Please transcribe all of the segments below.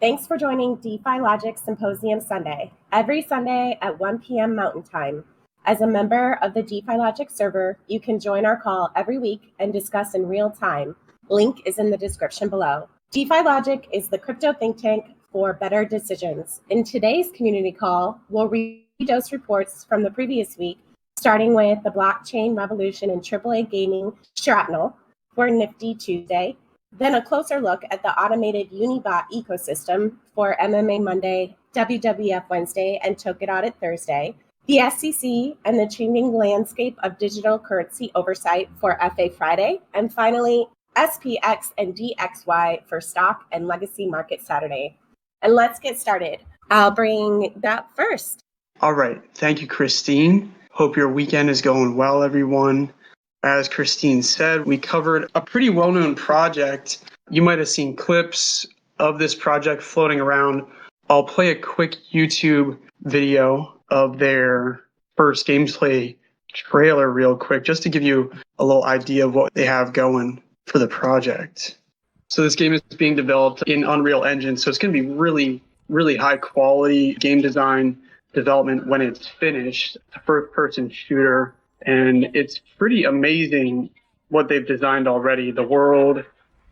Thanks for joining DeFi-Logic Symposium Sunday, every Sunday at 1 p.m. Mountain Time. As a member of the DeFi-Logic server, you can join our call every week and discuss in real time. Link is in the description below. DeFi-Logic is the crypto think tank for better decisions. In today's community call, we'll redose reports from the previous week, starting with the blockchain revolution in AAA gaming SHRAPNEL for NiFTy Tuesday, then a closer look at the automated Unibot ecosystem for MMA Monday, WWF Wednesday, and Token Audit Thursday, the SEC and the changing landscape of digital currency oversight for FA Friday, and finally, SPX and DXY for stock and legacy market Saturday. And let's get started. I'll bring that first. All right. Thank you, Christine. Hope your weekend is going well, everyone. As Christine said, we covered a pretty well-known project. You might have seen clips of this project floating around. I'll play a quick YouTube video of their first gameplay trailer real quick, just to give you a little idea of what they have going for the project. So this game is being developed in Unreal Engine, so it's going to be really, really high quality game design development when it's finished. It's a first-person shooter. And it's pretty amazing what they've designed already. The world,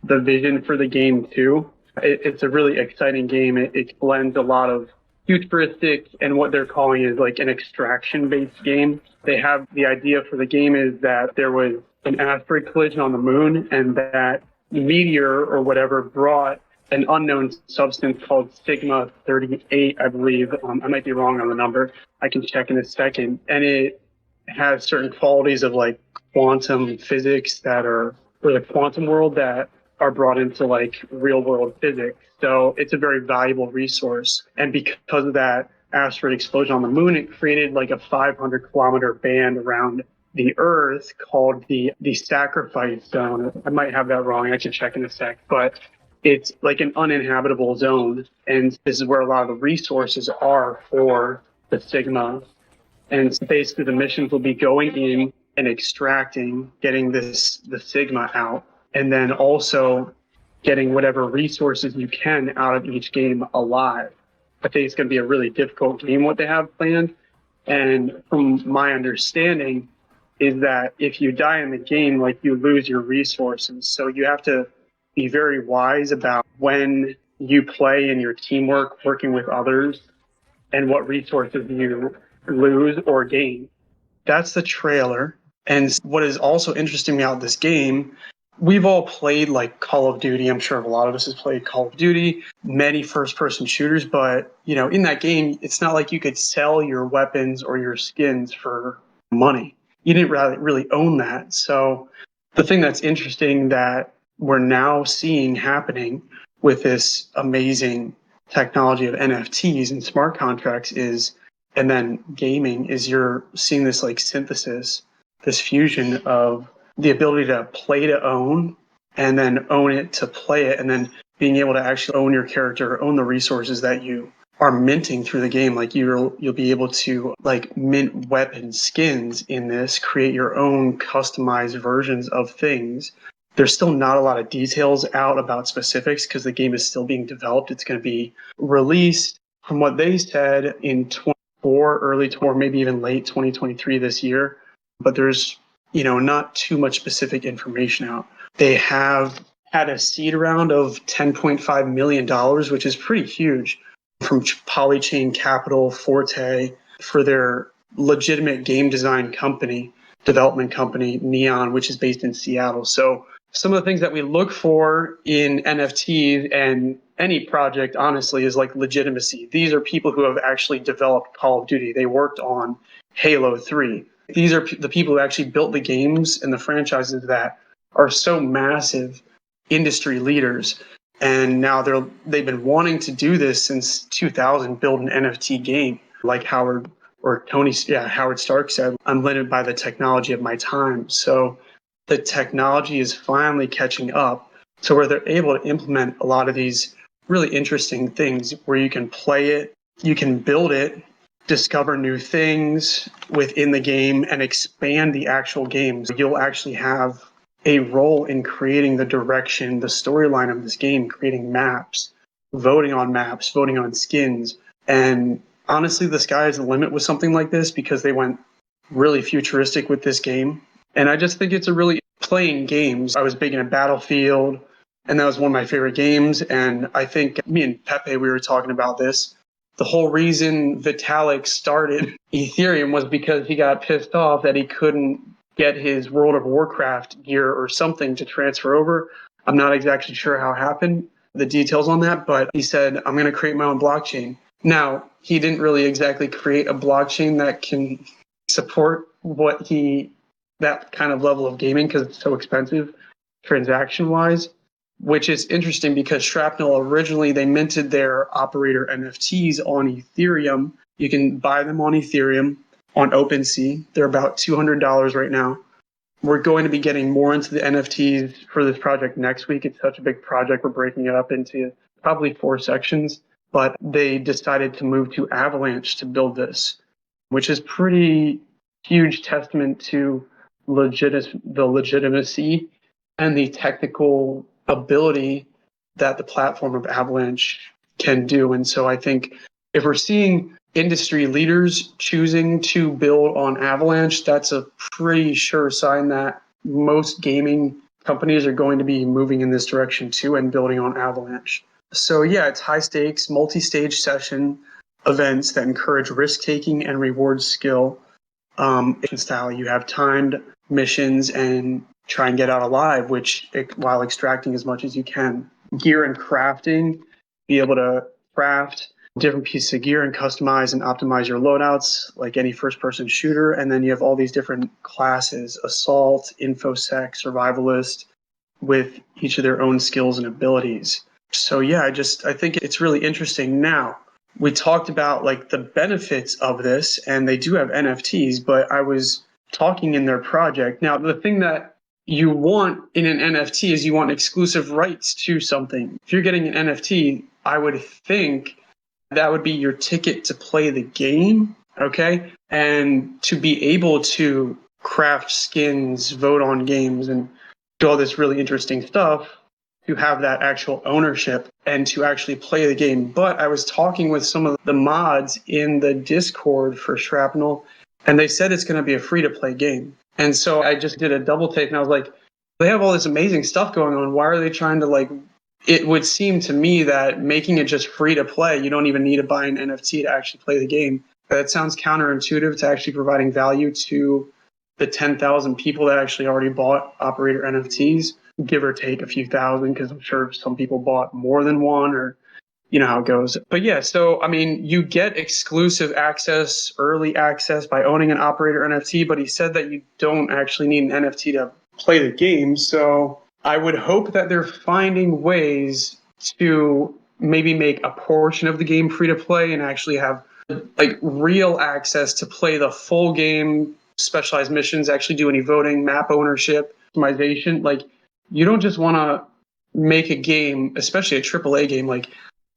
the vision for the game too. It's a really exciting game. It blends a lot of futuristic and what they're calling is like an extraction-based game. They have the idea for the game is that there was an asteroid collision on the moon and that meteor or whatever brought an unknown substance called Sigma 38, I believe. I might be wrong on the number. I can check in a second. And it has certain qualities of like quantum physics that are for the quantum world that are brought into like real world physics. So it's a very valuable resource. And because of that asteroid explosion on the moon, it created like a 500-kilometer band around the Earth called the sacrifice zone. I might have that wrong. I can check in a sec. But it's like an uninhabitable zone. And this is where a lot of the resources are for the Sigma. And basically the missions will be going in and extracting, getting the Sigma out, and then also getting whatever resources you can out of each game alive. I think it's going to be a really difficult game, what they have planned. And from my understanding is that if you die in the game, like you lose your resources. So you have to be very wise about when you play in your teamwork, working with others, and what resources you lose or gain. That's the trailer. And what is also interesting about this game, we've all played like Call of Duty. I'm sure a lot of us has played Call of Duty, many first-person shooters, but in that game, it's not like you could sell your weapons or your skins for money. You didn't really own that. So the thing that's interesting that we're now seeing happening with this amazing technology of NFTs and smart contracts is, and then gaming is you're seeing this like synthesis, this fusion of the ability to play to own and then own it to play it, and then being able to actually own your character, own the resources that you are minting through the game. Like you'll be able to like mint weapon skins in this, create your own customized versions of things. There's still not a lot of details out about specifics because the game is still being developed. It's going to be released, from what they said, in early or maybe even late 2023 this year. But there's, not too much specific information out. They have had a seed round of $10.5 million, which is pretty huge, from Polychain Capital, Forte, for their legitimate game design company, development company, Neon, which is based in Seattle. So some of the things that we look for in NFTs and any project, honestly, is like legitimacy. These are people who have actually developed Call of Duty. They worked on Halo 3. These are the people who actually built the games and the franchises that are so massive industry leaders. And now they've been wanting to do this since 2000, build an NFT game. Like Howard Stark said, I'm limited by the technology of my time. So the technology is finally catching up to where they're able to implement a lot of these really interesting things where you can play it, you can build it, discover new things within the game, and expand the actual game. So you'll actually have a role in creating the direction, the storyline of this game, creating maps, voting on maps, voting on skins. And honestly, the sky is the limit with something like this because they went really futuristic with this game. And I just think it's a really playing games. I was big in a Battlefield, and that was one of my favorite games. And I think me and Pepe, we were talking about this. The whole reason Vitalik started Ethereum was because he got pissed off that he couldn't get his World of Warcraft gear or something to transfer over. I'm not exactly sure how it happened, the details on that, but he said, I'm going to create my own blockchain. Now, he didn't really exactly create a blockchain that can support that kind of level of gaming because it's so expensive transaction-wise, which is interesting because Shrapnel originally, they minted their operator NFTs on Ethereum. You can buy them on Ethereum on OpenSea. They're about $200 right now. We're going to be getting more into the NFTs for this project next week. It's such a big project. We're breaking it up into probably 4 sections, but they decided to move to Avalanche to build this, which is pretty huge testament to the legitimacy and the technical ability that the platform of Avalanche can do. And so I think if we're seeing industry leaders choosing to build on Avalanche, that's a pretty sure sign that most gaming companies are going to be moving in this direction too and building on Avalanche. So yeah, it's high stakes, multi-stage session events that encourage risk-taking and reward skill. Style, you have timed missions and try and get out alive, while extracting as much as you can. Gear and crafting, be able to craft different pieces of gear and customize and optimize your loadouts like any first-person shooter. And then you have all these different classes: assault, infosec, survivalist, with each of their own skills and abilities. So yeah, I think it's really interesting. Now, we talked about like the benefits of this, and they do have NFTs, but I was talking in their project. Now, the thing that you want in an NFT is you want exclusive rights to something. If you're getting an NFT, I would think that would be your ticket to play the game, okay? And to be able to craft skins, vote on games, and do all this really interesting stuff, to have that actual ownership and to actually play the game. But I was talking with some of the mods in the Discord for Shrapnel, and they said it's going to be a free-to-play game. And so I just did a double take, and I was like, they have all this amazing stuff going on. Why are they trying to it would seem to me that making it just free to play, you don't even need to buy an NFT to actually play the game. That sounds counterintuitive to actually providing value to the 10,000 people that actually already bought operator NFTs, give or take a few thousand, because I'm sure some people bought more than one, or you know how it goes. But yeah, so I mean, you get exclusive access, early access by owning an operator NFT, but he said that you don't actually need an NFT to play the game. So I would hope that they're finding ways to maybe make a portion of the game free to play and actually have like real access to play the full game, specialized missions, actually do any voting, map ownership, optimization. Like, you don't just want to make a game, especially a AAA game, like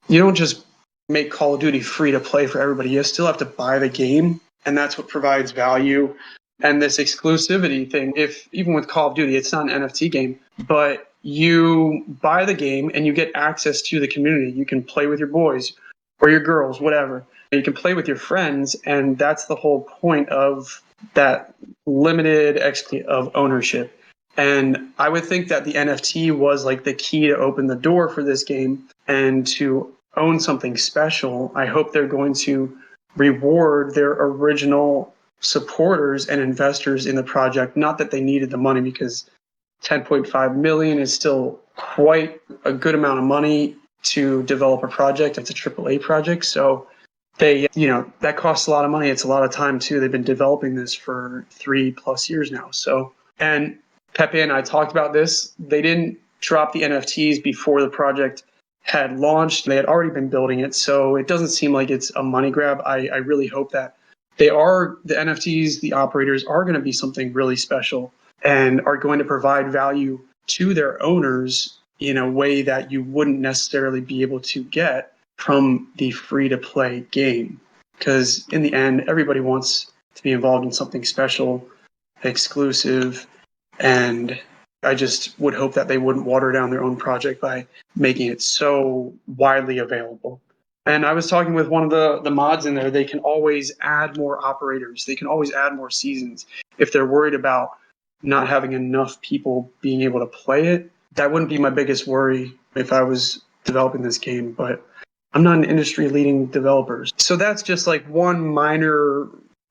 you don't just make Call of Duty free to play for everybody. You still have to buy the game, and that's what provides value. And this exclusivity thing, if even with Call of Duty, it's not an NFT game, but you buy the game and you get access to the community. You can play with your boys or your girls, whatever. You can play with your friends, and that's the whole point of that limited of ownership. And I would think that the NFT was like the key to open the door for this game and to own something special. I hope they're going to reward their original supporters and investors in the project. Not that they needed the money, because 10.5 million is still quite a good amount of money to develop a project. It's a AAA project. So that costs a lot of money. It's a lot of time too. They've been developing this for 3+ years now. So, and Pepe and I talked about this. They didn't drop the NFTs before the project had launched. They had already been building it. So it doesn't seem like it's a money grab. I really hope that the NFTs, the operators are going to be something really special and are going to provide value to their owners in a way that you wouldn't necessarily be able to get from the free-to-play game. Because in the end, everybody wants to be involved in something special, exclusive, and I just would hope that they wouldn't water down their own project by making it so widely available. And I was talking with one of the mods in there. They can always add more operators. They can always add more seasons. If they're worried about not having enough people being able to play it, that wouldn't be my biggest worry if I was developing this game. But I'm not an industry-leading developer. So that's just like one minor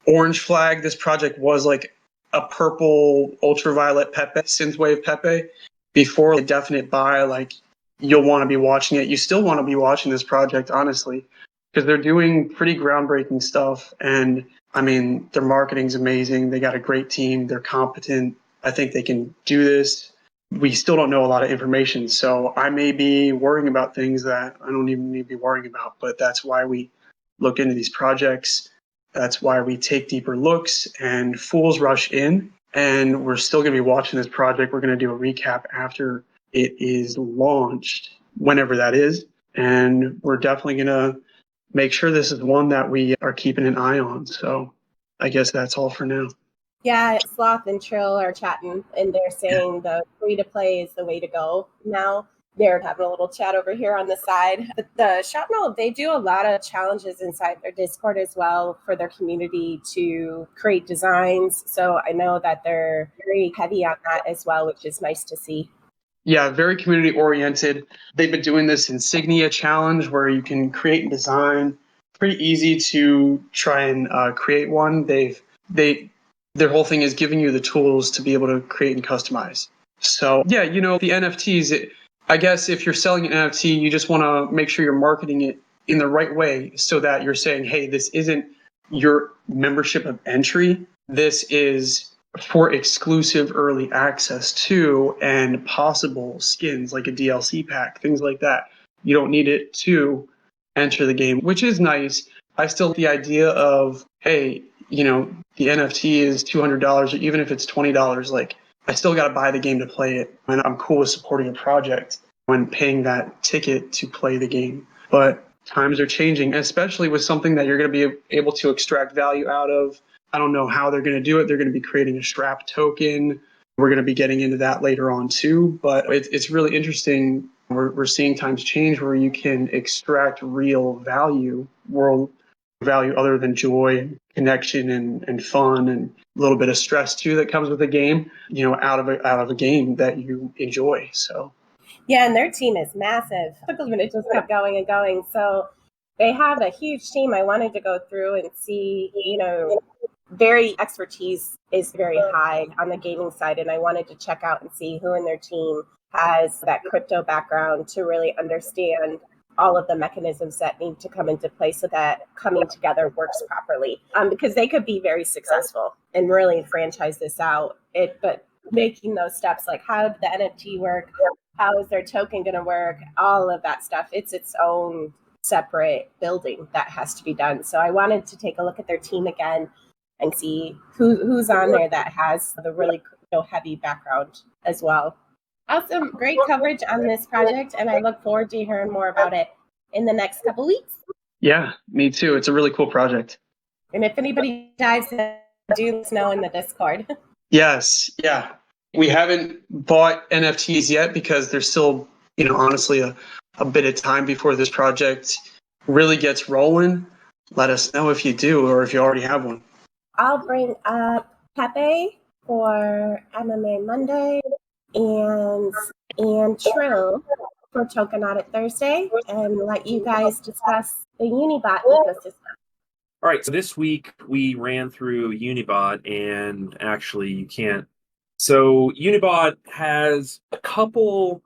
orange flag. This project was like a purple ultraviolet Pepe, synthwave Pepe. Before a definite buy, like you'll want to be watching it. You still want to be watching this project, honestly, because they're doing pretty groundbreaking stuff. And I mean, their marketing's amazing. They got a great team. They're competent. I think they can do this. We still don't know a lot of information. So I may be worrying about things that I don't even need to be worrying about, but that's why we look into these projects. That's why we take deeper looks, and fools rush in. And we're still going to be watching this project. We're going to do a recap after it is launched, whenever that is. And we're definitely going to make sure this is one that we are keeping an eye on. So I guess that's all for now. Yeah, Sloth and Trill are chatting, and they're saying the free-to-play is the way to go now. They're having a little chat over here on the side. But the SHRAPNEL, they do a lot of challenges inside their Discord as well for their community to create designs. So I know that they're very heavy on that as well, which is nice to see. Yeah, very community oriented. They've been doing this insignia challenge where you can create and design. Pretty easy to try and create one. Their whole thing is giving you the tools to be able to create and customize. So yeah, the NFTs. I guess if you're selling an NFT, you just want to make sure you're marketing it in the right way so that you're saying, hey, this isn't your membership of entry. This is for exclusive early access to and possible skins like a DLC pack, things like that. You don't need it to enter the game, which is nice. I still like the idea of, hey, the NFT is $200, or even if it's $20, like I still got to buy the game to play it. And I'm cool with supporting a project when paying that ticket to play the game. But times are changing, especially with something that you're going to be able to extract value out of. I don't know how they're going to do it. They're going to be creating a SHRAP token. We're going to be getting into that later on too. But it's really interesting. We're seeing times change where you can extract real value, world value other than joy, connection, and fun, and a little bit of stress too that comes with a game, out of a game that you enjoy. So yeah, and their team is massive. It took a minute, just kept going and going. So they have a huge team. I wanted to go through and see, very expertise is very high on the gaming side, and I wanted to check out and see who in their team has that crypto background to really understand all of the mechanisms that need to come into play so that coming together works properly. Because they could be very successful and really franchise this out. But making those steps, like how did the NFT work? How is their token going to work? All of that stuff. It's its own separate building that has to be done. So I wanted to take a look at their team again and see who's on there that has the really heavy background as well. Awesome. Great coverage on this project, and I look forward to hearing more about it in the next couple weeks. Yeah, me too. It's a really cool project. And if anybody dives in, do let us know in the Discord. Yes. Yeah. We haven't bought NFTs yet because there's still, honestly, a bit of time before this project really gets rolling. Let us know if you do or if you already have one. I'll bring up Pepe for MMA Monday and Trill for Token Audit Thursday, and let you guys discuss the Unibot ecosystem. All right, so this week we ran through Unibot, and actually you can't. So Unibot has a couple,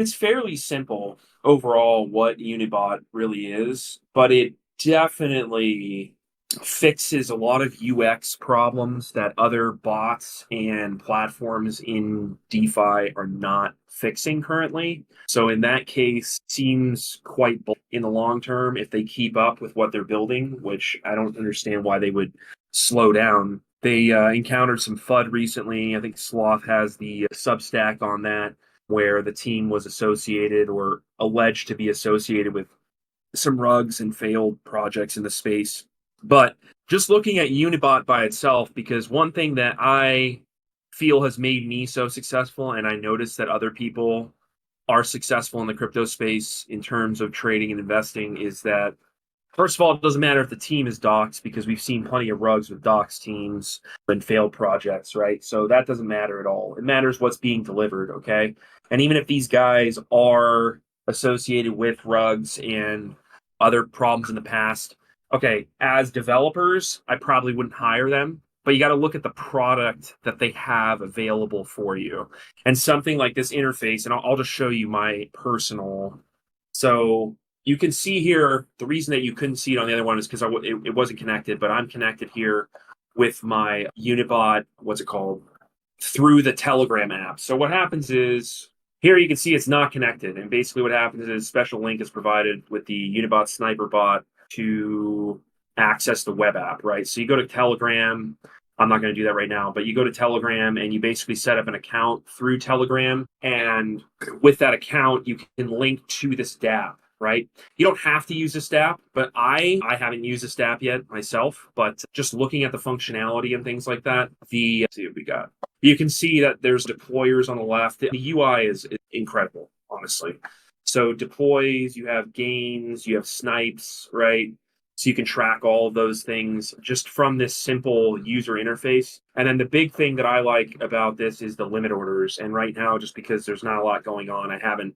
it's fairly simple overall what Unibot really is, but it definitely fixes a lot of UX problems that other bots and platforms in DeFi are not fixing currently. So in that case, seems quite bold in the long term if they keep up with what they're building, which I don't understand why they would slow down. They encountered some FUD recently. I think Sloth has the Substack on that, where the team was associated or alleged to be associated with some rugs and failed projects in the space. But just looking at Unibot by itself, because one thing that I feel has made me so successful, and I notice that other people are successful in the crypto space in terms of trading and investing, is that, first of all, it doesn't matter if the team is doxed, because we've seen plenty of rugs with doxed teams and failed projects, right? So that doesn't matter at all. It matters what's being delivered, okay? And even if these guys are associated with rugs and other problems in the past, okay, as developers, I probably wouldn't hire them, but you got to look at the product that they have available for you. And something like this interface, and I'll just show you my personal. So you can see here, the reason that you couldn't see it on the other one is because it wasn't connected, but I'm connected here with my Unibot, what's it called, through the Telegram app. So what happens is, here you can see it's not connected. And basically what happens is a special link is provided with the Unibot Sniper bot to access the web app, right? So you go to Telegram. I'm not going to do that right now, but you go to Telegram and you basically set up an account through Telegram. And with that account, you can link to this dApp, right? You don't have to use this dApp, but I haven't used this dApp yet myself, but just looking at the functionality and things like that, let's see what we got. You can see that there's deployers on the left. The UI is incredible, honestly. So deploys, you have gains, you have snipes, right? So you can track all of those things just from this simple user interface. And then the big thing that I like about this is the limit orders. And right now, just because there's not a lot going on, I haven't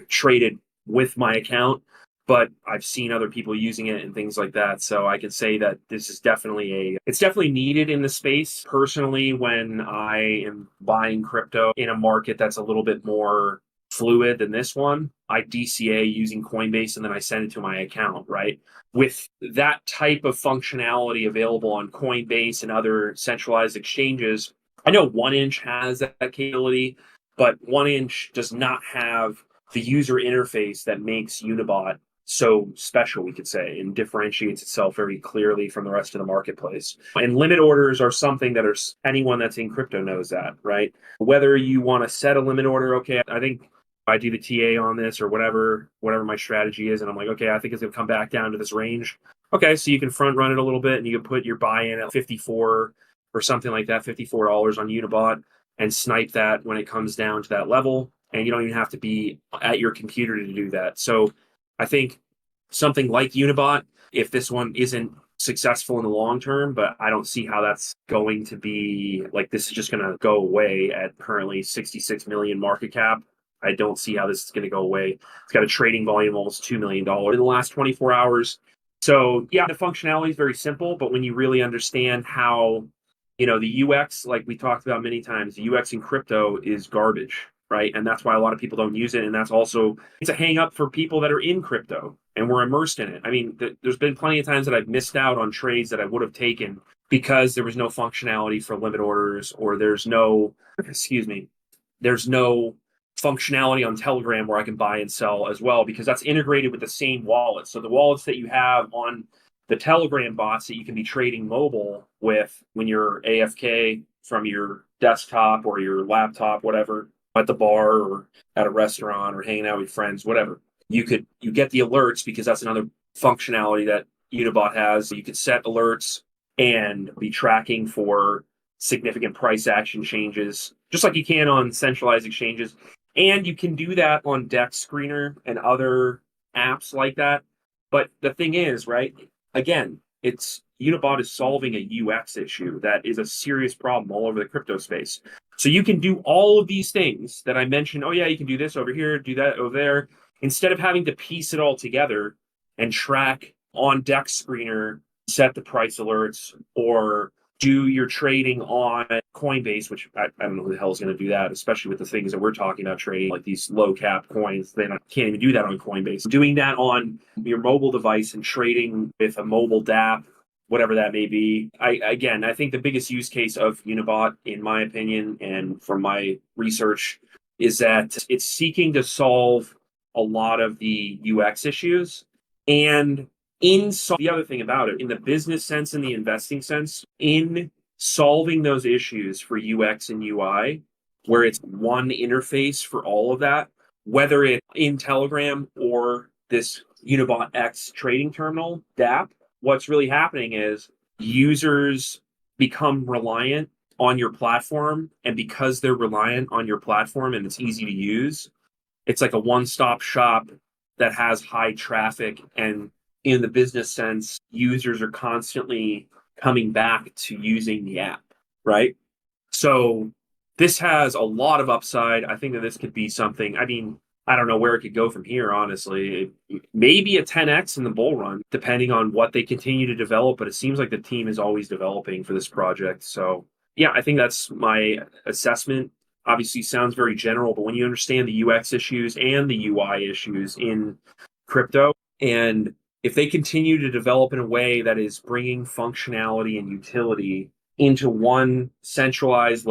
traded with my account, but I've seen other people using it and things like that. So I can say that this is it's definitely needed in the space. Personally, when I am buying crypto in a market that's a little bit more fluid than this one, I DCA using Coinbase and then I send it to my account, right? With that type of functionality available on Coinbase and other centralized exchanges, I know 1inch has that capability, but 1inch does not have the user interface that makes Unibot so special, we could say, and differentiates itself very clearly from the rest of the marketplace. And limit orders are something that anyone that's in crypto knows that, right? Whether you want to set a limit order, okay, I think I do the TA on this or whatever my strategy is, and I'm like, okay, I think it's going to come back down to this range. Okay, so you can front run it a little bit, and you can put your buy-in at 54 or something like that, $54 on Unibot, and snipe that when it comes down to that level. And you don't even have to be at your computer to do that. So I think something like Unibot, if this one isn't successful in the long term, but I don't see how that's going to be, like, this is just going to go away at currently 66 million market cap. I don't see how this is going to go away. It's got a trading volume almost $2 million in the last 24 hours. So yeah, the functionality is very simple, but when you really understand how, the UX, like we talked about many times, the UX in crypto is garbage, right? And that's why a lot of people don't use it. And that's also, it's a hang up for people that are in crypto and we're immersed in it. I mean, there's been plenty of times that I've missed out on trades that I would have taken because there was no functionality for limit orders, or there's no functionality on Telegram where I can buy and sell as well, because that's integrated with the same wallet. So the wallets that you have on the Telegram bots that you can be trading mobile with when you're AFK from your desktop or your laptop, whatever, at the bar or at a restaurant or hanging out with friends, whatever. You get the alerts, because that's another functionality that Unibot has. You could set alerts and be tracking for significant price action changes, just like you can on centralized exchanges. And you can do that on Dex Screener and other apps like that. But the thing is, right, again, Unibot is solving a UX issue that is a serious problem all over the crypto space. So you can do all of these things that I mentioned. Oh yeah, you can do this over here, do that over there, instead of having to piece it all together and track on Dex Screener, set the price alerts, or do your trading on Coinbase, which I don't know who the hell is going to do that, especially with the things that we're talking about trading, like these low cap coins. They can't even do that on Coinbase. Doing that on your mobile device and trading with a mobile dApp, whatever that may be. I think the biggest use case of Unibot, in my opinion, and from my research, is that it's seeking to solve a lot of the UX issues. And the other thing about it, in the business sense and the investing sense, in solving those issues for UX and UI, where it's one interface for all of that, whether it's in Telegram or this Unibot X trading terminal, dApp, what's really happening is users become reliant on your platform, and because they're reliant on your platform and it's easy to use, it's like a one-stop shop that has high traffic. And in the business sense, users are constantly coming back to using the app, right? So this has a lot of upside. I think that this could be something. I mean, I don't know where it could go from here, honestly. Maybe a 10x in the bull run, depending on what they continue to develop. But it seems like the team is always developing for this project. So, yeah, I think that's my assessment. Obviously, sounds very general, but when you understand the UX issues and the UI issues in crypto, and if they continue to develop in a way that is bringing functionality and utility into one centralized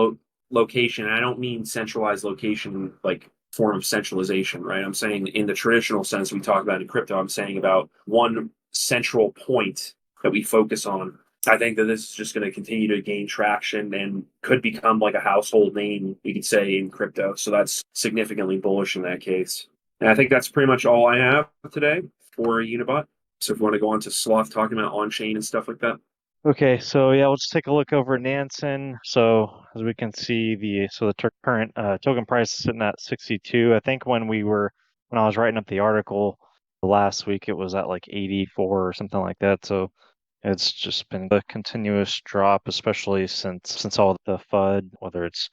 location, I don't mean centralized location like form of centralization, right? I'm saying in the traditional sense we talk about in crypto, I'm saying about one central point that we focus on. I think that this is just going to continue to gain traction and could become like a household name, we could say, in crypto. So that's significantly bullish in that case. And I think that's pretty much all I have today for Unibot. So if you want to go on to Sloth talking about on-chain and stuff like that. Okay, so yeah, we'll just take a look over Nansen. So as we can see, the current token price is sitting at 62. I think when I was writing up the article last week, it was at like 84 or something like that. So it's just been a continuous drop, especially since all the FUD, whether it's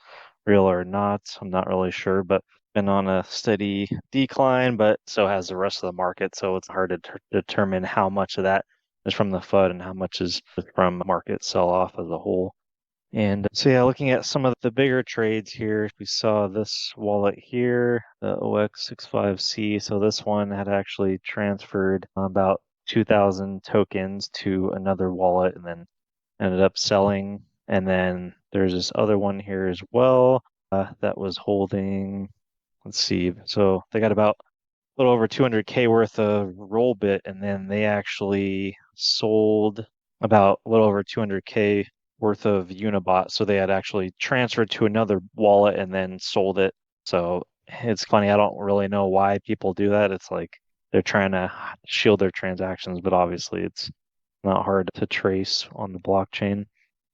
real or not, I'm not really sure, but been on a steady decline, but so has the rest of the market. So it's hard to determine how much of that is from the FUD and how much is from market sell-off as a whole. And so yeah, looking at some of the bigger trades here, we saw this wallet here, the OX65C. So this one had actually transferred about 2,000 tokens to another wallet and then ended up selling. And then there's this other one here as well that was holding, let's see, so they got about a little over 200K worth of Rollbit, and then they actually sold about a little over 200K worth of Unibot. So they had actually transferred to another wallet and then sold it. So it's funny. I don't really know why people do that. It's like they're trying to shield their transactions, but obviously it's not hard to trace on the blockchain.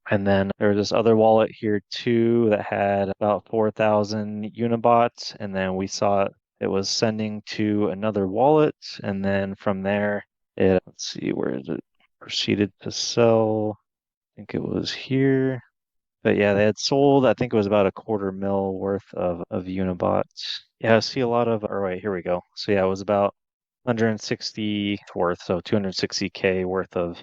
And then there's this other wallet here too that had about 4,000 Unibots. And then we saw it was sending to another wallet. And then from there, let's see, where is it? Proceeded to sell. I think it was here. But yeah, they had sold, I think it was about a quarter mil worth of Unibots. Yeah, I see a lot of, or wait, here we go. So yeah, it was about 160 worth, so 260K worth of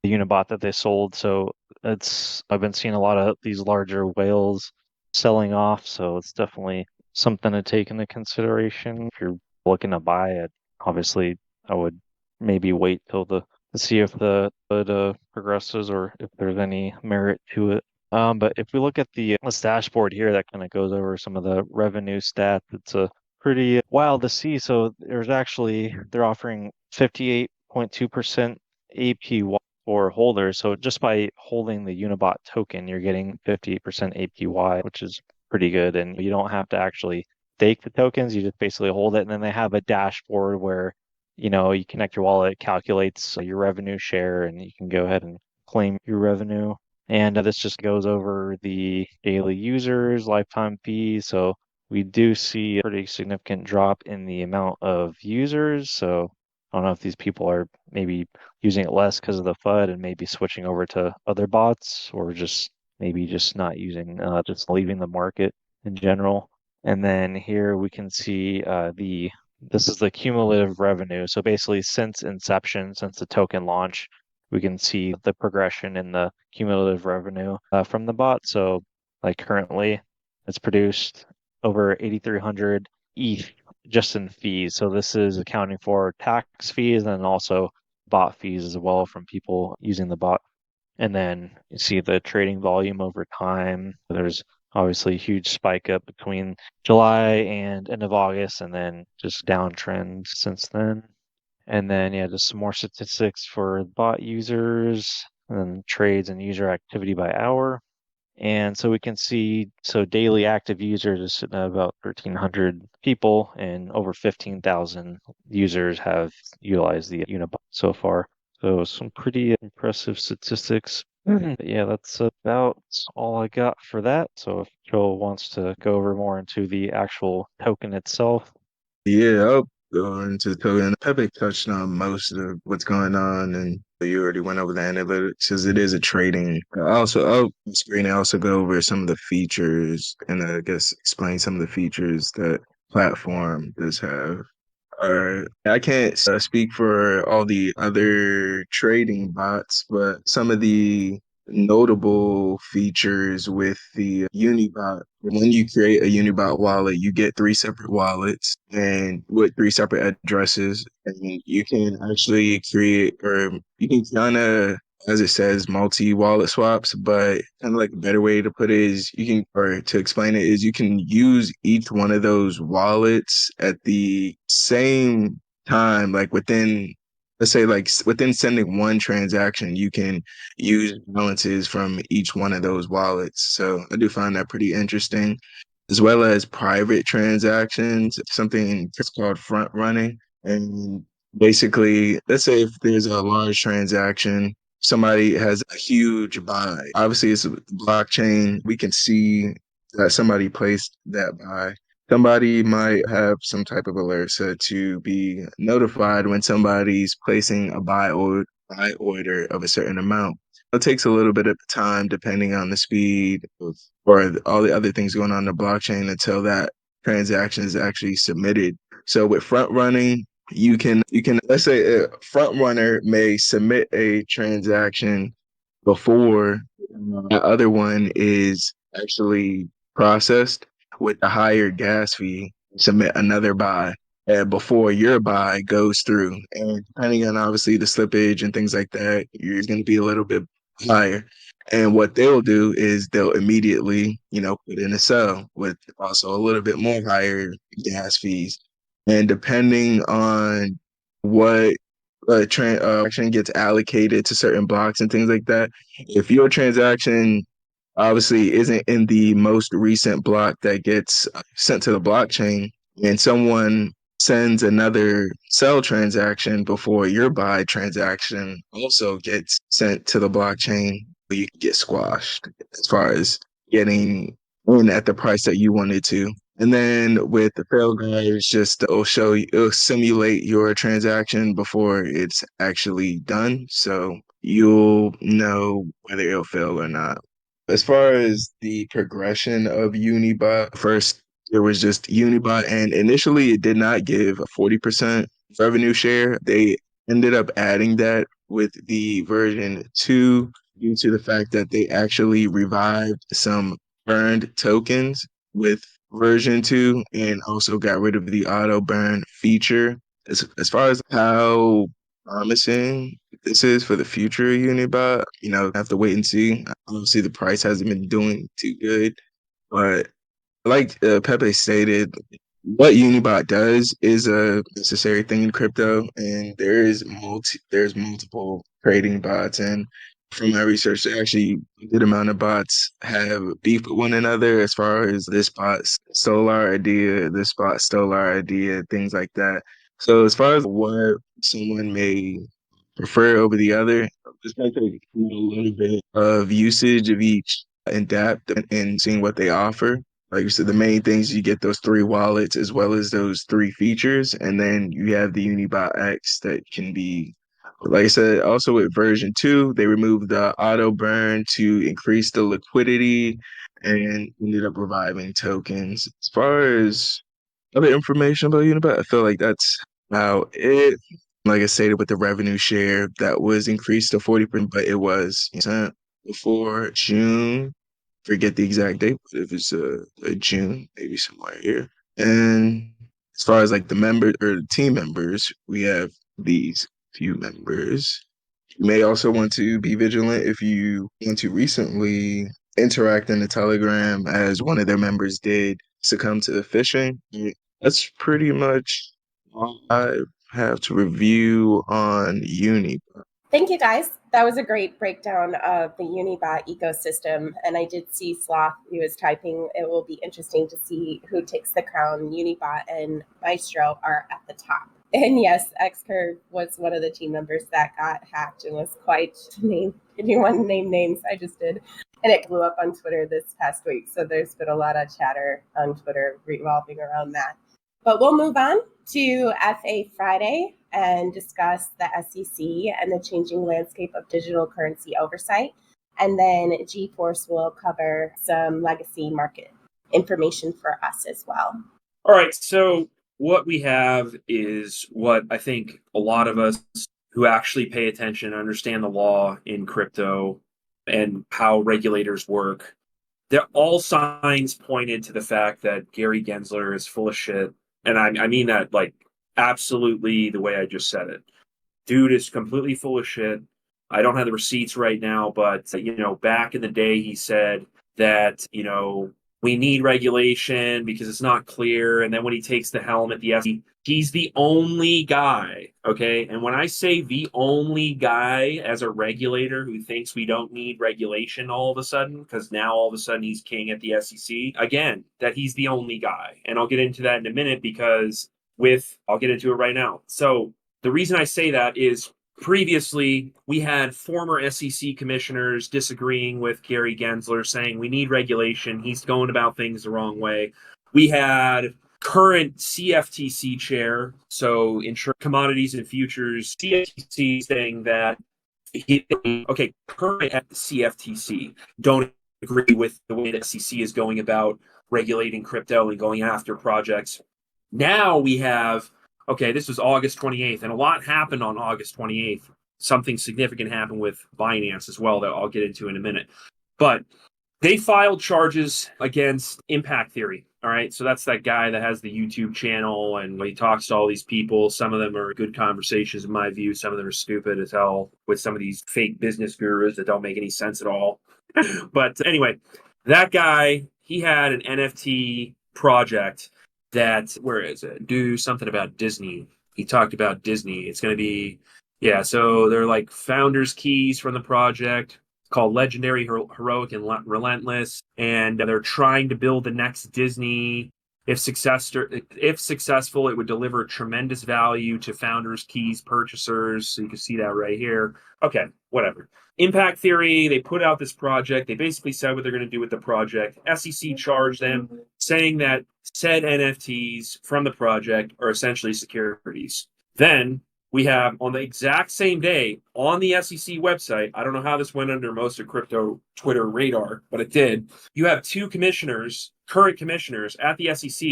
the Unibot that they sold. So I've been seeing a lot of these larger whales selling off. So it's definitely something to take into consideration. If you're looking to buy it, obviously I would maybe wait to see if the progresses or if there's any merit to it. But if we look at this dashboard here that kind of goes over some of the revenue stats, it's a pretty wild to see. So they're offering 58.2% APY for holders. So just by holding the Unibot token, you're getting 58% APY, which is pretty good. And you don't have to actually stake the tokens. You just basically hold it. And then they have a dashboard where, you connect your wallet, it calculates your revenue share, and you can go ahead and claim your revenue. And this just goes over the daily users, lifetime fees. So we do see a pretty significant drop in the amount of users. So I don't know if these people are maybe using it less because of the FUD and maybe switching over to other bots, or just maybe just not using, just leaving the market in general. And then here we can see this is the cumulative revenue. So basically since inception, since the token launch, we can see the progression in the cumulative revenue from the bot. So like currently it's produced over 8,300 ETH just in fees. So this is accounting for tax fees and also bot fees as well from people using the bot. And then you see the trading volume over time. There's obviously a huge spike up between July and end of August, and then just downtrend since then. And then, yeah, just some more statistics for bot users, and then trades and user activity by hour. And so we can see, so daily active users is sitting at about 1,300 people, and over 15,000 users have utilized the Unibot so far. So some pretty impressive statistics. Yeah, that's about all I got for that. So if Joel wants to go over more into the actual token itself. Yeah, I'll go into the token. Pepe touched on most of what's going on, and you already went over the analytics because it is a trading. I'll screen and also go over some of the features and I guess explain some of the features that platform does have. I can't speak for all the other trading bots, but some of the notable features with the Unibot. When you create a Unibot wallet, you get three separate wallets and with three separate addresses, and you can actually create, or you can kind of, as it says, multi-wallet swaps, but kind of like a better way to put it is you can, or to explain it is you can use each one of those wallets at the same time, like within, let's say like within sending one transaction, you can use balances from each one of those wallets. So I do find that pretty interesting, as well as private transactions, something it's called front running. And basically, let's say if there's a large transaction, somebody has a huge buy. Obviously, it's a blockchain. We can see that somebody placed that buy. Somebody might have some type of alert set to be notified when somebody's placing a buy order of a certain amount. It takes a little bit of time depending on the speed of, or all the other things going on in the blockchain until that transaction is actually submitted. So with front running, you can let's say a front runner may submit a transaction before the other one is actually processed with a higher gas fee, submit another buy before your buy goes through. And depending on obviously the slippage and things like that, you're going to be a little bit higher. And what they'll do is they'll immediately, put in a sell with also a little bit more higher gas fees. And depending on what transaction gets allocated to certain blocks and things like that, if your transaction obviously isn't in the most recent block that gets sent to the blockchain, and someone sends another sell transaction before your buy transaction also gets sent to the blockchain, you get squashed as far as getting in at the price that you wanted to. And then with the fail guide, it's just it'll simulate your transaction before it's actually done. So you'll know whether it'll fail or not. As far as the progression of Unibot, first there was just Unibot, and initially it did not give a 40% revenue share. They ended up adding that with the version 2 due to the fact that they actually revived some burned tokens with version 2 and also got rid of the auto burn feature. As far as how promising this is for the future of Unibot, have to wait and see. Obviously, the price hasn't been doing too good, but like Pepe stated, what Unibot does is a necessary thing in crypto, and there's multiple trading bots, and from my research, actually a good amount of bots have beef with one another as far as this bot stole our idea, this bot stole our idea, things like that. So as far as what someone may prefer over the other, I'm just going to take a little bit of usage of each in depth and seeing what they offer. Like you said, the main things you get those three wallets as well as those three features, and then you have the Unibot X that can be, like I said, also with version 2, they removed the auto burn to increase the liquidity and ended up reviving tokens. As far as other information about Unibot, I feel like that's about it. Like I stated, with the revenue share that was increased to 40%, but it was before June. Forget the exact date, but it was June, maybe somewhere here. And as far as like the member or the team members, we have these few members. You may also want to be vigilant if you want to recently interact in the Telegram, as one of their members did succumb to the phishing. That's pretty much all I have to review on Uni. Thank you, guys. That was a great breakdown of the Unibot ecosystem. And I did see Sloth, who was typing. It will be interesting to see who takes the crown. Unibot and Maestro are at the top. And yes, Xcurve was one of the team members that got hacked and was quite named. If you want to name names, I just did. And it blew up on Twitter this past week. So there's been a lot of chatter on Twitter revolving around that. But we'll move on to FA Friday and discuss the SEC and the changing landscape of digital currency oversight. And then G-Force will cover some legacy market information for us as well. All right, so what we have is what I think a lot of us who actually pay attention, understand the law in crypto and how regulators work, all signs pointed to the fact that Gary Gensler is full of shit. And I mean that like absolutely the way I just said it. Dude is completely full of shit. I don't have the receipts right now, but back in the day he said that, we need regulation because it's not clear. And then when he takes the helm at the SEC, he's the only guy, okay? And when I say the only guy as a regulator who thinks we don't need regulation all of a sudden, because now all of a sudden he's king at the SEC, again, that he's the only guy. And I'll get into that in a minute because I'll get into it right now. So the reason I say that is previously, we had former SEC commissioners disagreeing with Gary Gensler, saying we need regulation. He's going about things the wrong way. We had current CFTC chair, so Commodities and Futures, CFTC saying that, current at the CFTC don't agree with the way the SEC is going about regulating crypto and going after projects. Now we have this was August 28th, and a lot happened on August 28th. Something significant happened with Binance as well that I'll get into in a minute. But they filed charges against Impact Theory. All right, so that's that guy that has the YouTube channel, and he talks to all these people. Some of them are good conversations, in my view. Some of them are stupid as hell with some of these fake business gurus that don't make any sense at all. But anyway, that guy, he had an NFT project that, where is it? Do something about Disney. He talked about Disney. It's going to be, so they're like founders' keys from the project called Legendary, Heroic, and Relentless. And they're trying to build the next Disney. If successful, it would deliver tremendous value to founders' keys purchasers. So you can see that right here. Okay, whatever. Impact Theory, they put out this project. They basically said what they're going to do with the project. SEC charged them, saying that said NFTs from the project are essentially securities. Then we have, on the exact same day, on the SEC website, I don't know how this went under most of crypto Twitter radar, but it did. You have two current commissioners at the SEC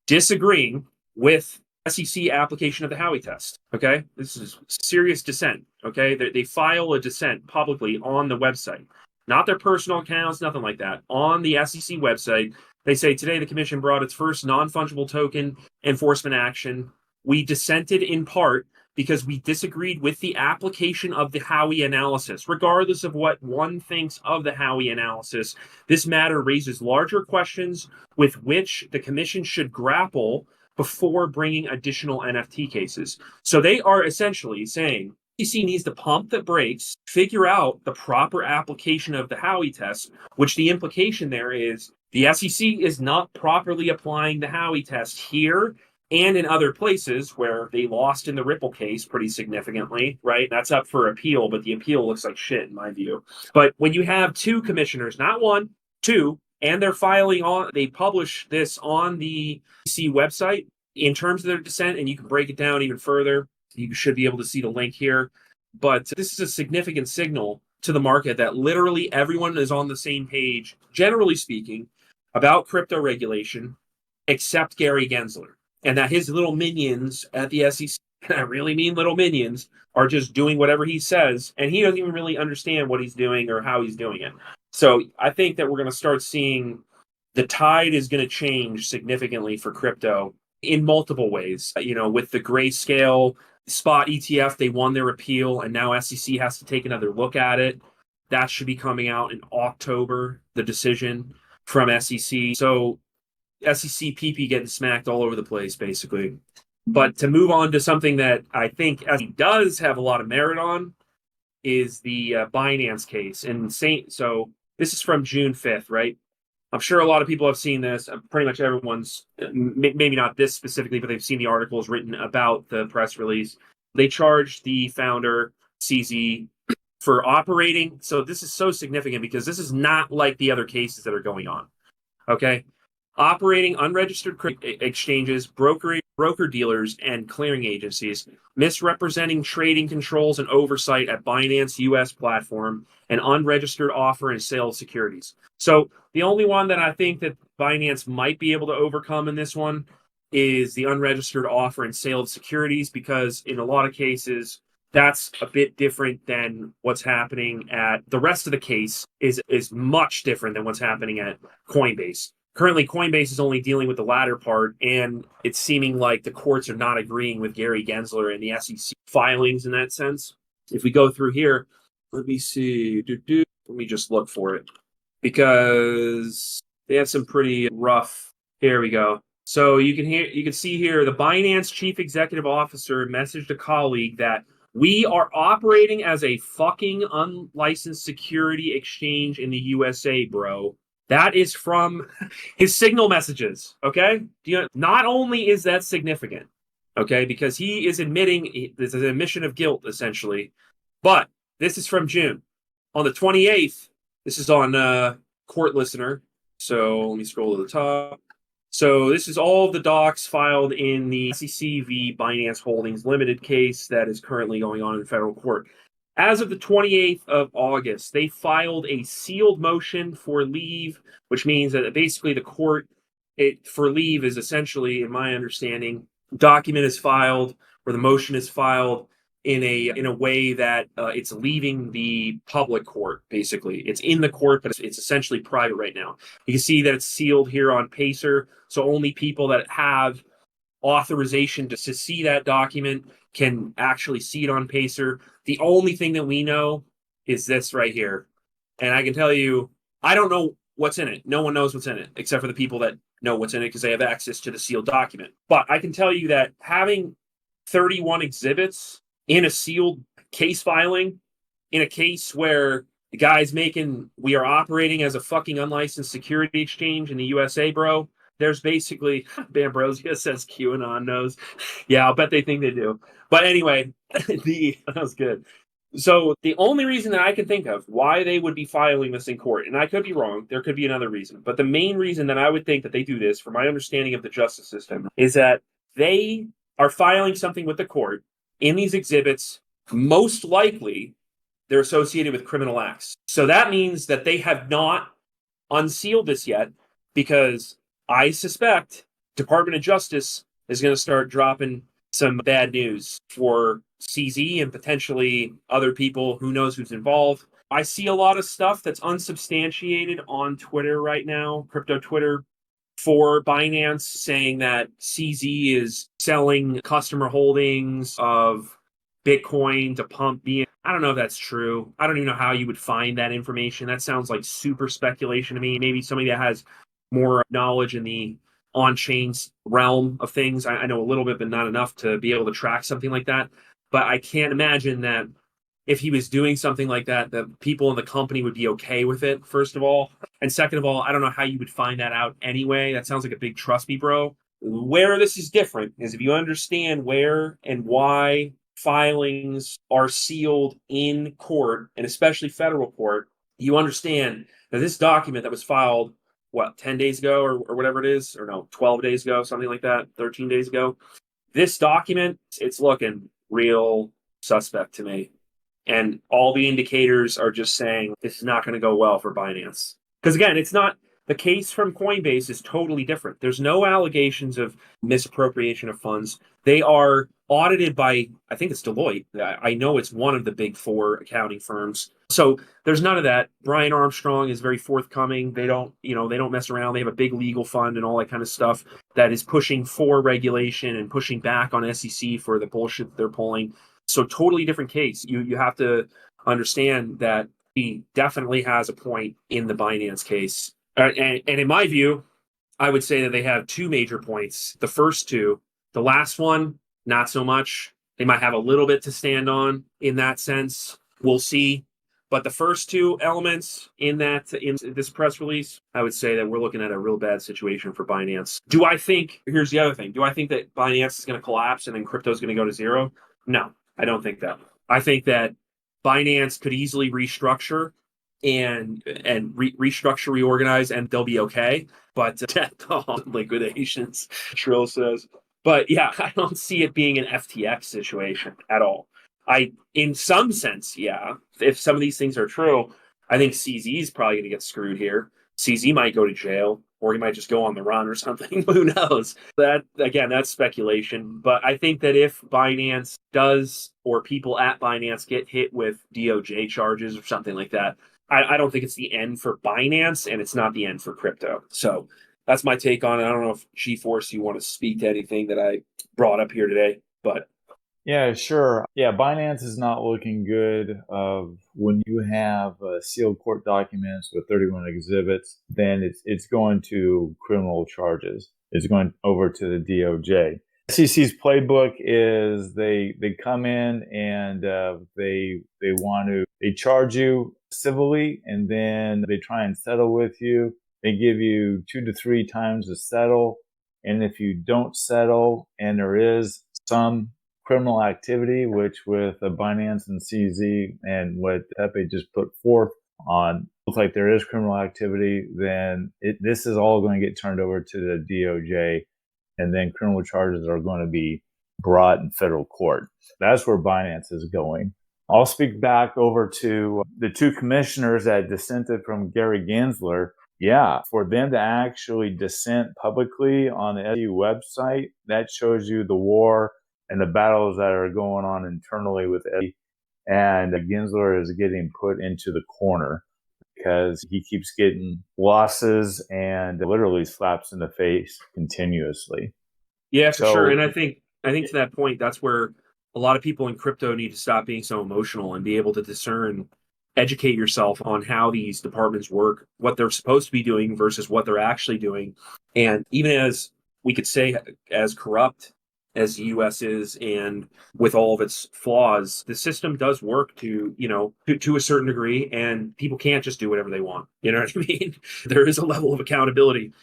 disagreeing with SEC application of the Howey test. Okay, this is serious dissent. Okay, they file a dissent publicly on the website, not their personal accounts, nothing like that. On the SEC website, they say today the commission brought its first non-fungible token enforcement action. We dissented in part because we disagreed with the application of the Howey analysis. Regardless of what one thinks of the Howey analysis, this matter raises larger questions with which the commission should grapple before bringing additional NFT cases. So they are essentially saying SEC needs to pump the brakes, figure out the proper application of the Howey test, which the implication there is the SEC is not properly applying the Howey test here and in other places where they lost in the Ripple case pretty significantly, right? That's up for appeal, but the appeal looks like shit in my view. But when you have two commissioners, not one, two, and they publish this on the SEC website in terms of their dissent, and you can break it down even further. You should be able to see the link here. But this is a significant signal to the market that literally everyone is on the same page, generally speaking, about crypto regulation, except Gary Gensler. And that his little minions at the SEC, and I really mean little minions, are just doing whatever he says, and he doesn't even really understand what he's doing or how he's doing it. So I think that we're going to start seeing the tide is going to change significantly for crypto in multiple ways. With the Grayscale spot ETF, they won their appeal, and now SEC has to take another look at it. That should be coming out in October, the decision from SEC. So SEC PP getting smacked all over the place, basically. But to move on to something that I think SEC does have a lot of merit on is the Binance case. And so this is from June 5th, right? I'm sure a lot of people have seen this. Pretty much everyone's, maybe not this specifically, but they've seen the articles written about the press release. They charged the founder, CZ, for operating. So this is so significant because this is not like the other cases that are going on. Okay. Operating unregistered exchanges, broker dealers, and clearing agencies, misrepresenting trading controls and oversight at Binance US platform, and unregistered offer and sale of securities. So the only one that I think that Binance might be able to overcome in this one is the unregistered offer and sale of securities, because in a lot of cases, that's a bit different than what's happening at the rest of the case is much different than what's happening at Coinbase. Currently, Coinbase is only dealing with the latter part, and it's seeming like the courts are not agreeing with Gary Gensler and the SEC filings in that sense. If we go through here, let me see. Let me just look for it, because they have some pretty rough. Here we go. So you can see here the Binance chief executive officer messaged a colleague that we are operating as a fucking unlicensed security exchange in the USA, bro. That is from his signal messages, okay? Not only is that significant, okay, because he is admitting, this is an admission of guilt, essentially, but this is from June. On the 28th, this is on Court Listener, so let me scroll to the top. So this is all the docs filed in the SEC v. Binance Holdings Limited case that is currently going on in federal court. As of the 28th of August, they filed a sealed motion for leave, which means that basically the court for leave is essentially, in my understanding, document is filed or the motion is filed in a way that it's leaving the public court. Basically, it's in the court, but it's essentially private right now. You can see that it's sealed here on Pacer, so only people that have authorization to see that document can actually see it on Pacer. The only thing that we know is this right here. And I can tell you, I don't know what's in it. No one knows what's in it, except for the people that know what's in it because they have access to the sealed document. But I can tell you that having 31 exhibits in a sealed case filing, in a case where the guy's we are operating as a fucking unlicensed security exchange in the USA, bro. There's basically, Bambrosia says QAnon knows. Yeah, I'll bet they think they do. But anyway, that was good. So the only reason that I can think of why they would be filing this in court, and I could be wrong, there could be another reason, but the main reason that I would think that they do this, from my understanding of the justice system, is that they are filing something with the court in these exhibits. Most likely, they're associated with criminal acts. So that means that they have not unsealed this yet, because I suspect Department of Justice is going to start dropping some bad news for CZ and potentially other people. Who knows who's involved? I see a lot of stuff that's unsubstantiated on Twitter right now, crypto Twitter, for Binance, saying that CZ is selling customer holdings of Bitcoin to pump B. I don't know if that's true. I don't even know how you would find that information. That sounds like super speculation to me. Maybe somebody that has more knowledge in the on-chain realm of things. I know a little bit, but not enough to be able to track something like that. But I can't imagine that if he was doing something like that, the people in the company would be okay with it, first of all. And second of all, I don't know how you would find that out anyway. That sounds like a big trust me, bro. Where this is different is if you understand where and why filings are sealed in court, and especially federal court, you understand that this document that was filed 10 days ago or whatever it is, or no, 12 days ago, something like that, 13 days ago. This document, it's looking real suspect to me. And all the indicators are just saying this is not going to go well for Binance. Because again, it's not, the case from Coinbase is totally different. There's no allegations of misappropriation of funds. They are audited by, I think it's Deloitte. I know it's one of the big four accounting firms. So there's none of that. Brian Armstrong is very forthcoming. They don't mess around. They have a big legal fund and all that kind of stuff that is pushing for regulation and pushing back on SEC for the bullshit that they're pulling. So totally different case. You have to understand that he definitely has a point in the Binance case. And in my view, I would say that they have two major points. The first two, the last one, not so much. They might have a little bit to stand on in that sense. We'll see. But the first two elements in this press release, I would say that we're looking at a real bad situation for Binance. Here's the other thing. Do I think that Binance is going to collapse and then crypto is going to go to zero? No, I don't think that. I think that Binance could easily restructure and reorganize, and they'll be okay. But death on liquidations, Shrill says. But yeah, I don't see it being an FTX situation at all. In some sense, yeah, if some of these things are true, I think CZ is probably going to get screwed here. CZ might go to jail, or he might just go on the run or something. Who knows? That, again, that's speculation. But I think that if Binance does, or people at Binance get hit with DOJ charges or something like that, I don't think it's the end for Binance, and it's not the end for crypto. So that's my take on it. I don't know if G-Force, you want to speak to anything that I brought up here today, but... Yeah, sure. Yeah, Binance is not looking good. When you have sealed court documents with 31 exhibits, then it's going to criminal charges. It's going over to the DOJ. SEC's playbook is they come in and they charge you civilly, and then they try and settle with you. They give you 2 to 3 times to settle, and if you don't settle and there is some criminal activity, which with Binance and CZ and what Pepe just put forth on, looks like there is criminal activity, then this is all going to get turned over to the DOJ, and then criminal charges are going to be brought in federal court. That's where Binance is going. I'll speak back over to the 2 commissioners that dissented from Gary Gensler. Yeah, for them to actually dissent publicly on the SEC website, that shows you the war and the battles that are going on internally with Eddie. And Gensler is getting put into the corner because he keeps getting losses and literally slaps in the face continuously. Yeah, for sure. And I think to that point, that's where a lot of people in crypto need to stop being so emotional and be able to discern, educate yourself on how these departments work, what they're supposed to be doing versus what they're actually doing. And even as we could say, as corrupt as the U.S. is, and with all of its flaws, the system does work to a certain degree, and people can't just do whatever they want. You know what I mean? There is a level of accountability.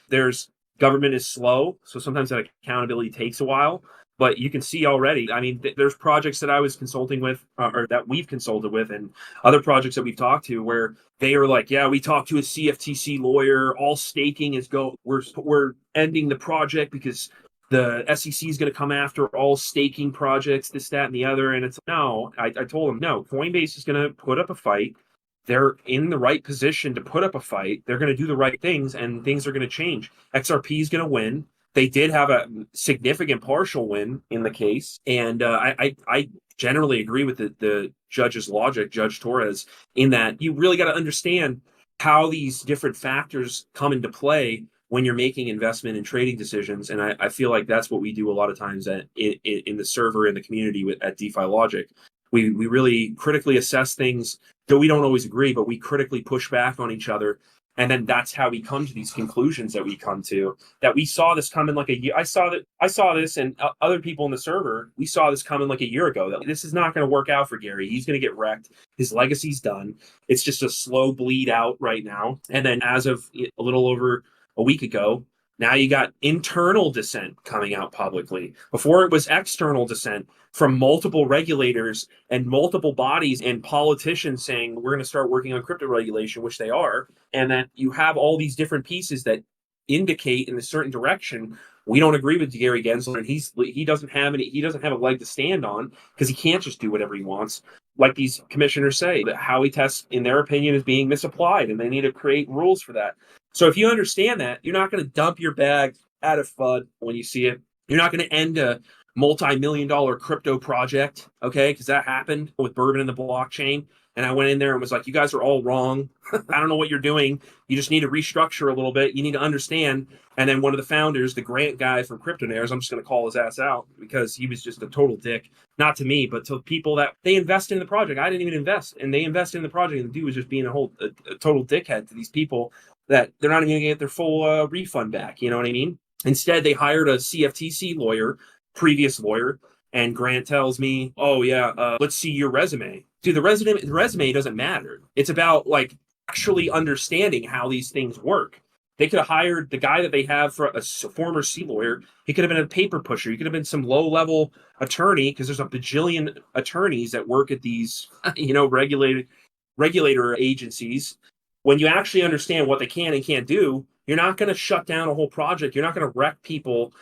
Government is slow, so sometimes that accountability takes a while. But you can see already, I mean, there's projects that I was consulting with, or that we've consulted with, and other projects that we've talked to where they are like, yeah, we talked to a CFTC lawyer, all staking is we're ending the project because the SEC is going to come after all staking projects, this, that, and the other. And it's no, I told them, no, Coinbase is going to put up a fight. They're in the right position to put up a fight. They're going to do the right things, and things are going to change. XRP is going to win. They did have a significant partial win in the case. And I generally agree with the judge's logic, Judge Torres, in that you really got to understand how these different factors come into play when you're making investment and trading decisions. And I feel like that's what we do a lot of times in the server, in the community at DeFi-Logic. We really critically assess things, though we don't always agree, but we critically push back on each other. And then that's how we come to these conclusions that we come to, that we saw this coming like a year. I saw this, and other people in the server, we saw this coming like a year ago, that this is not going to work out for Gary. He's going to get wrecked. His legacy's done. It's just a slow bleed out right now. And then as of a little over a week ago, now you got internal dissent coming out publicly. Before it was external dissent from multiple regulators and multiple bodies and politicians saying, we're going to start working on crypto regulation, which they are. And then you have all these different pieces that indicate in a certain direction. We don't agree with Gary Gensler, and he doesn't have a leg to stand on, because he can't just do whatever he wants. Like these commissioners say, that Howey test, in their opinion, is being misapplied, and they need to create rules for that. So if you understand that, you're not going to dump your bag out of FUD when you see it. You're not going to end a multi-million-dollar crypto project, okay? Because that happened with Bourbon and the blockchain. And I went in there and was like, you guys are all wrong. I don't know what you're doing. You just need to restructure a little bit. You need to understand. And then one of the founders, the Grant guy from CryptoNairs, I'm just going to call his ass out because he was just a total dick. Not to me, but to people that they invest in the project. I didn't even invest. And they invested in the project. And the dude was just being a total dickhead to these people that they're not even going to get their full refund back. You know what I mean? Instead, they hired a CFTC lawyer, previous lawyer. And Grant tells me, oh, yeah, let's see your resume. Dude, the resume doesn't matter. It's about like actually understanding how these things work. They could have hired the guy that they have for a former C lawyer. He could have been a paper pusher. He could have been some low-level attorney, because there's a bajillion attorneys that work at these, regulator agencies. When you actually understand what they can and can't do, you're not going to shut down a whole project. You're not going to wreck people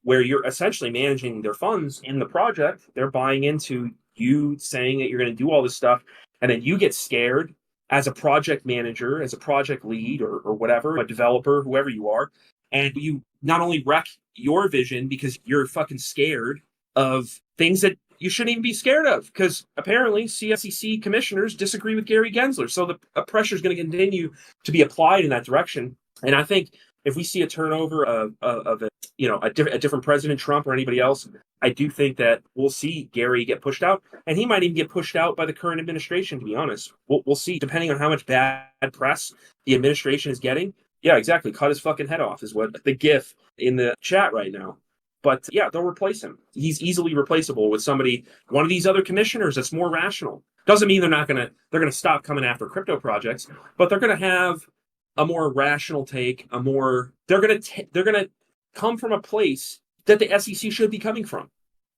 where you're essentially managing their funds in the project. They're buying into you saying that you're going to do all this stuff, and then you get scared as a project manager, as a project lead, or whatever, a developer, whoever you are, and you not only wreck your vision because you're fucking scared of things that you shouldn't even be scared of, because apparently CFTC commissioners disagree with Gary Gensler. So the pressure is going to continue to be applied in that direction. And I think if we see a turnover of a different President Trump or anybody else, I do think that we'll see Gary get pushed out, and he might even get pushed out by the current administration, to be honest. We'll see, depending on how much bad press the administration is getting. Yeah, exactly. Cut his fucking head off is what the GIF in the chat right now. But yeah, they'll replace him. He's easily replaceable with one of these other commissioners that's more rational. Doesn't mean they're going to stop coming after crypto projects, but they're going to have a more rational take, they're going to come from a place that the SEC should be coming from,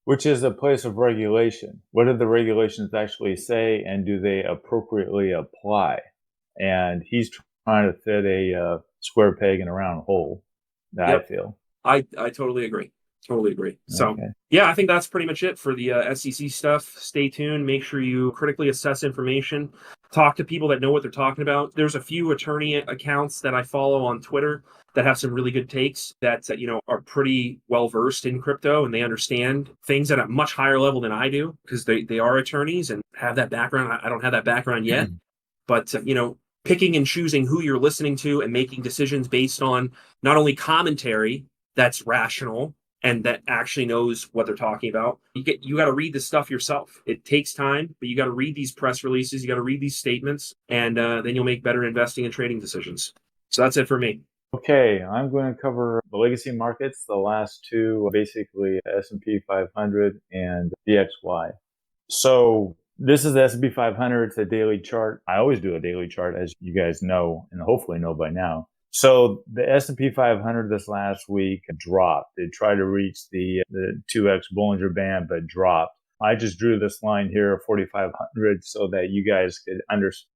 which is a place of regulation. What do the regulations actually say, and do they appropriately apply? And he's trying to fit a square peg in a round hole, I feel. I totally agree. Totally agree. So, yeah, I think that's pretty much it for the SEC stuff. Stay tuned. Make sure you critically assess information. Talk to people that know what they're talking about. There's a few attorney accounts that I follow on Twitter that have some really good takes that are pretty well versed in crypto, and they understand things at a much higher level than I do, because they are attorneys and have that background. I don't have that background yet, but picking and choosing who you're listening to and making decisions based on not only commentary that's rational and that actually knows what they're talking about. You got to read this stuff yourself. It takes time, but you got to read these press releases. You got to read these statements, and then you'll make better investing and trading decisions. So that's it for me. Okay, I'm going to cover the legacy markets, the last two, basically S&P 500 and DXY. So this is the S&P 500. It's a daily chart. I always do a daily chart, as you guys know, and hopefully know by now. So the S&P 500 this last week dropped. They tried to reach the 2x Bollinger Band, but dropped. I just drew this line here, 4,500, so that you guys could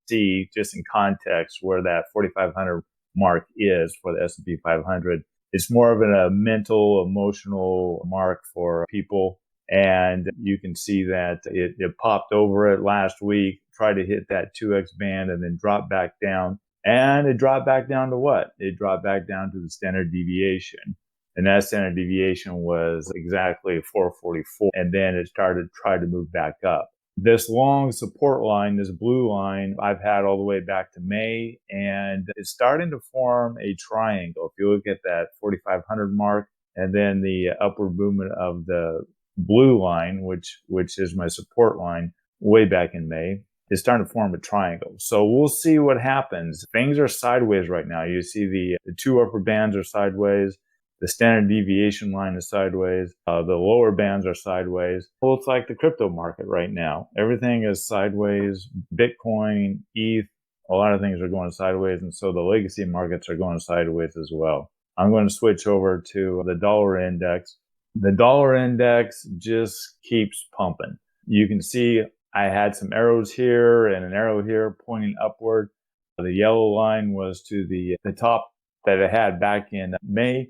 see just in context where that 4,500 mark is for the S&P 500. It's more of a mental, emotional mark for people. And you can see that it popped over it last week, tried to hit that 2x band, and then dropped back down. And it dropped back down to what? It dropped back down to the standard deviation. And that standard deviation was exactly 444. And then it started to try to move back up. This long support line, this blue line, I've had all the way back to May, and it's starting to form a triangle. If you look at that 4,500 mark, and then the upward movement of the blue line, which is my support line way back in May, is starting to form a triangle. So we'll see what happens. Things are sideways right now. You see the two upper bands are sideways. The standard deviation line is sideways. The lower bands are sideways. Well, it's like the crypto market right now. Everything is sideways. Bitcoin, ETH, a lot of things are going sideways. And so the legacy markets are going sideways as well. I'm going to switch over to the dollar index. The dollar index just keeps pumping. You can see I had some arrows here and an arrow here pointing upward. The yellow line was to the top that it had back in May.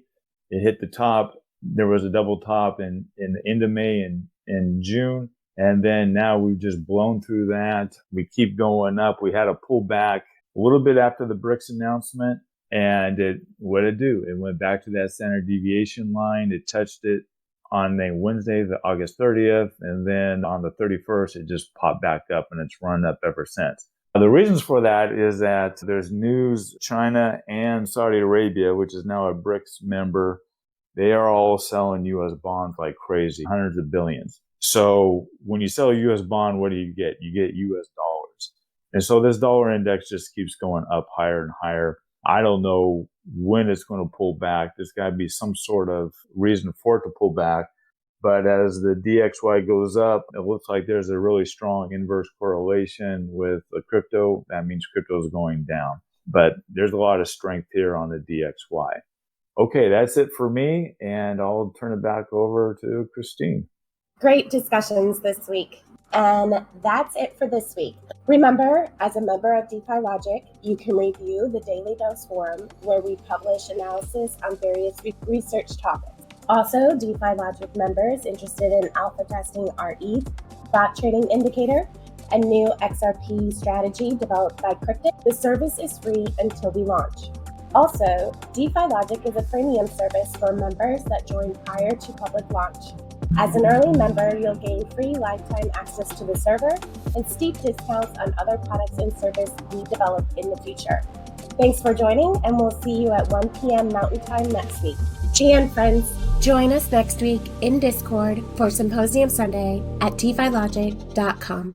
It hit the top. There was a double top in the end of May and in June. And then now we've just blown through that. We keep going up. We had a pullback a little bit after the BRICS announcement. And what did it do? It went back to that standard deviation line. It touched it on a Wednesday, the August 30th. And then on the 31st, it just popped back up, and it's run up ever since. The reasons for that is that there's news. China and Saudi Arabia, which is now a BRICS member, they are all selling U.S. bonds like crazy, hundreds of billions. So when you sell a U.S. bond, what do? You get U.S. dollars. And so this dollar index just keeps going up higher and higher. I don't know when it's going to pull back. There's got to be some sort of reason for it to pull back. But as the DXY goes up, it looks like there's a really strong inverse correlation with the crypto. That means crypto is going down. But there's a lot of strength here on the DXY. Okay, that's it for me, and I'll turn it back over to Christine. Great discussions this week. And that's it for this week. Remember, as a member of DeFi-Logic, you can review the Daily Dose Forum, where we publish analysis on various research topics. Also, DeFi-Logic members interested in alpha testing our ETH, spot trading indicator, and new XRP strategy developed by Cryptic. The service is free until we launch. Also, DeFi-Logic is a premium service for members that join prior to public launch. As an early member, you'll gain free lifetime access to the server and steep discounts on other products and services we develop in the future. Thanks for joining, and we'll see you at 1 p.m. Mountain Time next week. GN friends, join us next week in Discord for Symposium Sunday at DeFiLogic.com.